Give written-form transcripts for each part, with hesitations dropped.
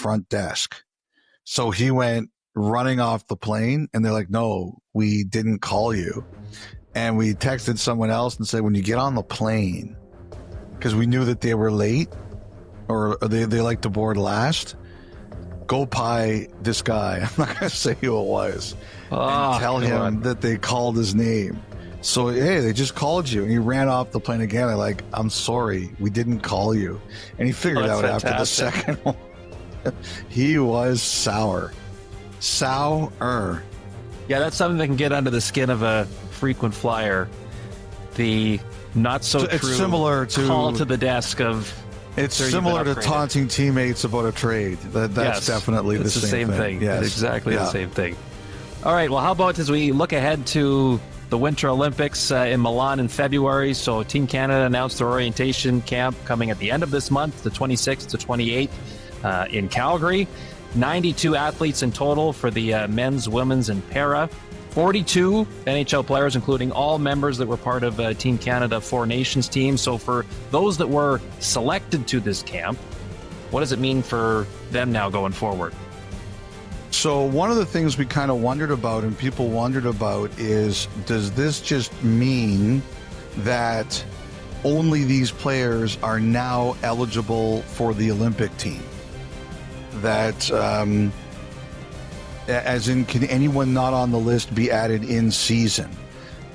front desk. So he went running off the plane, and they're like, no, we didn't call you. And we texted someone else and said, when you get on the plane, because we knew that they were late, or they like to board last, go by this guy. I'm not going to say who it was. And tell him that they called his name. So, hey, they just called you. And he ran off the plane again. I'm like, I'm sorry, we didn't call you. And he figured out fantastic. After the second one. He was sour. Sour. Yeah, that's something that can get under the skin of a frequent flyer. The not so true it's similar to call to the desk of... It's similar to taunting teammates about a trade. That's definitely the same thing. Yes. It's exactly the same thing. All right, well, how about as we look ahead to the Winter Olympics in Milan in February? So Team Canada announced their orientation camp coming at the end of this month, the 26th to 28th in Calgary. 92 athletes in total for the men's, women's, and para. 42 NHL players, including all members that were part of Team Canada Four Nations team. So for those that were selected to this camp, what does it mean for them now going forward? So one of the things we kind of wondered about and people wondered about is, does this just mean that only these players are now eligible for the Olympic team? That... as in, can anyone not on the list be added in season?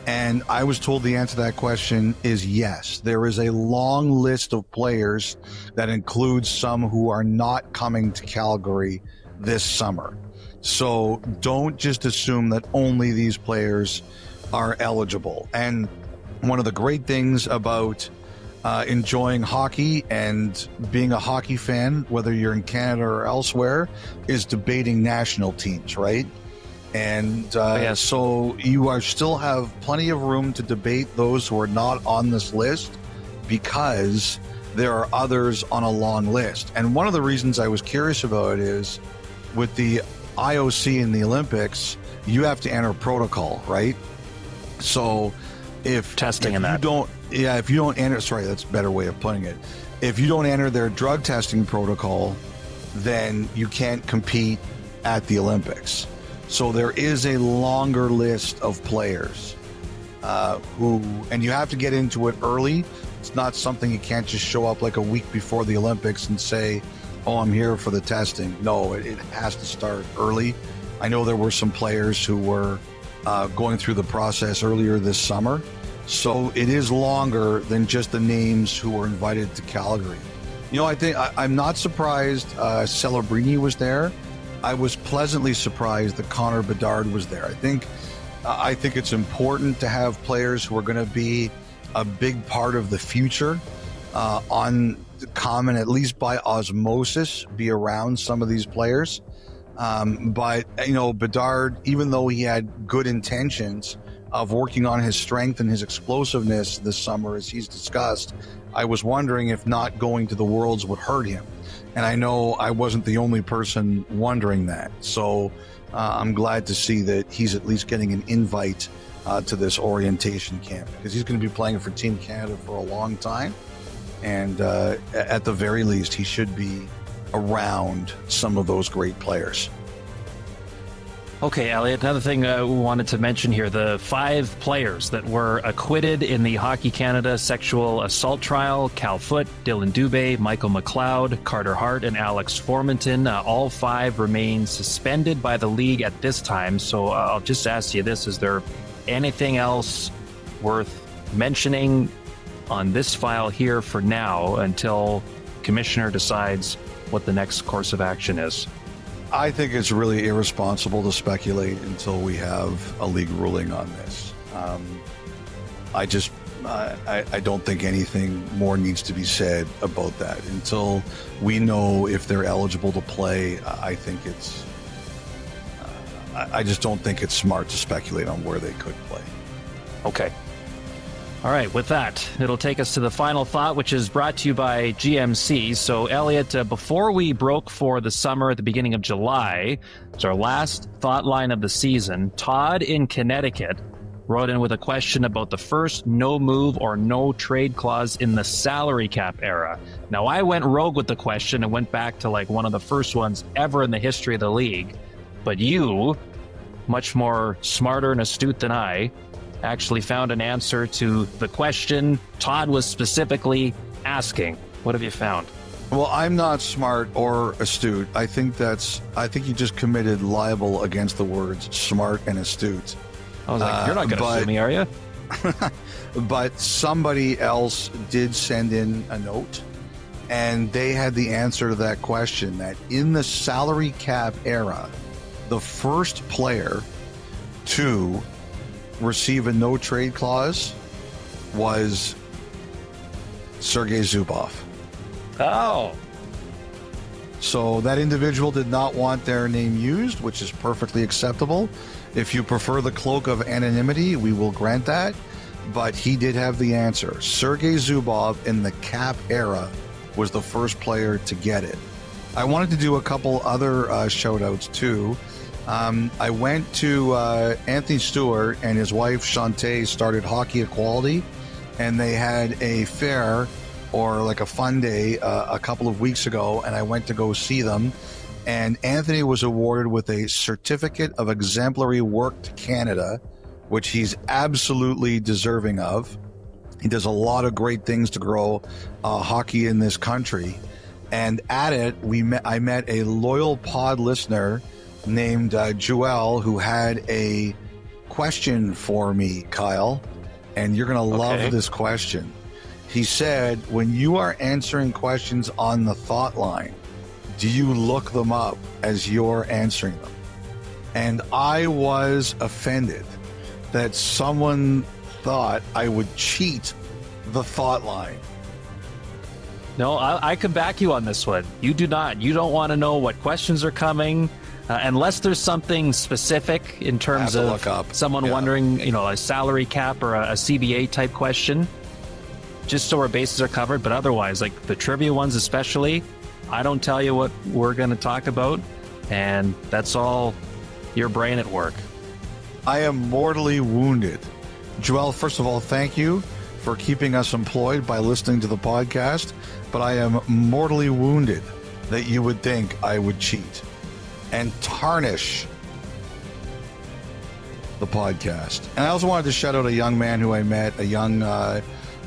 And I was told the answer to that question is yes. There is a long list of players that includes some who are not coming to Calgary this summer. So don't just assume that only these players are eligible. And one of the great things about enjoying hockey and being a hockey fan, whether you're in Canada or elsewhere, is debating national teams, right? And so you are still have plenty of room to debate those who are not on this list, because there are others on a long list. And one of the reasons I was curious about it is, with the IOC in the Olympics, you have to enter protocol, right? So if you don't enter, sorry, that's a better way of putting it. If you don't enter their drug testing protocol, then you can't compete at the Olympics. So there is a longer list of players and you have to get into it early. It's not something you can't just show up like a week before the Olympics and say, oh, I'm here for the testing. No, it has to start early. I know there were some players who were going through the process earlier this summer. So it is longer than just the names who were invited to Calgary. You know, I'm not surprised Celebrini was there. I was pleasantly surprised that Connor Bedard was there. I think it's important to have players who are going to be a big part of the future on common, at least by osmosis, be around some of these players. But, you know, Bedard, even though he had good intentions of working on his strength and his explosiveness this summer, as he's discussed, I was wondering if not going to the Worlds would hurt him. And I know I wasn't the only person wondering that. So I'm glad to see that he's at least getting an invite to this orientation camp, because he's going to be playing for Team Canada for a long time. And at the very least, he should be around some of those great players. Okay, Elliotte, another thing we wanted to mention here, the 5 players that were acquitted in the Hockey Canada sexual assault trial: Cal Foote, Dylan Dubé, Michael McLeod, Carter Hart, and Alex Formanton. All 5 remain suspended by the league at this time. So I'll just ask you this, is there anything else worth mentioning on this file here for now until Commissioner decides what the next course of action is? I think it's really irresponsible to speculate until we have a league ruling on this. I don't think anything more needs to be said about that until we know if they're eligible to play. I just don't think it's smart to speculate on where they could play. Okay. All right, with that, it'll take us to the final thought, which is brought to you by GMC. So, Elliotte, before we broke for the summer at the beginning of July, it's our last thought line of the season. Todd in Connecticut wrote in with a question about the first no move or no trade clause in the salary cap era. Now, I went rogue with the question and went back to like one of the first ones ever in the history of the league. But you, much more smarter and astute than I, actually found an answer to the question Todd was specifically asking. What have you found? Well, I'm not smart or astute. I think you just committed libel against the words smart and astute. I was like, you're not going to sue me, are you? But somebody else did send in a note, and they had the answer to that question, that in the salary cap era, the first player to receive a no trade clause was Sergei Zubov. Oh. So that individual did not want their name used, which is perfectly acceptable. If you prefer the cloak of anonymity, we will grant that. But he did have the answer. Sergei Zubov in the cap era was the first player to get it. I wanted to do a couple other shout outs too. I went to Anthony Stewart and his wife Shantae started Hockey Equality, and they had a fair or like a fun day a couple of weeks ago, and I went to go see them. And Anthony was awarded with a Certificate of Exemplary Work to Canada, which he's absolutely deserving of. He does a lot of great things to grow hockey in this country. And at it, I met a loyal pod listener named Joelle, who had a question for me, Kyle. And you're going to love this question. He said, when you are answering questions on the thought line, do you look them up as you're answering them? And I was offended that someone thought I would cheat the thought line. No, I can back you on this one. You do not. You don't want to know what questions are coming unless there's something specific in terms of someone wondering, a salary cap or a CBA type question, just so our bases are covered. But otherwise, like the trivia ones especially, I don't tell you what we're going to talk about, and that's all your brain at work. I am mortally wounded. Joelle, first of all, thank you for keeping us employed by listening to the podcast, but I am mortally wounded that you would think I would cheat and tarnish the podcast. And I also wanted to shout out a young man who I met, a young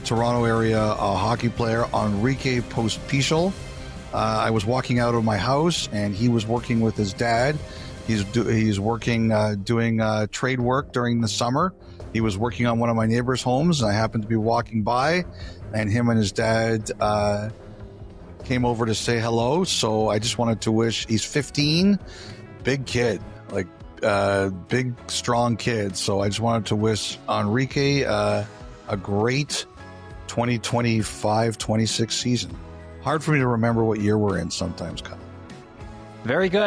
Toronto area hockey player, Enrique Pospisil. I was walking out of my house, and he was working with his dad. He's working doing trade work during the summer. He was working on one of my neighbors' homes, and I happened to be walking by, and him and his dad came over to say hello. So I just wanted to wish, he's 15, big kid, like big, strong kid. So I just wanted to wish Enrique a great 2025-26 season. Hard for me to remember what year we're in sometimes, Kyle. Very good.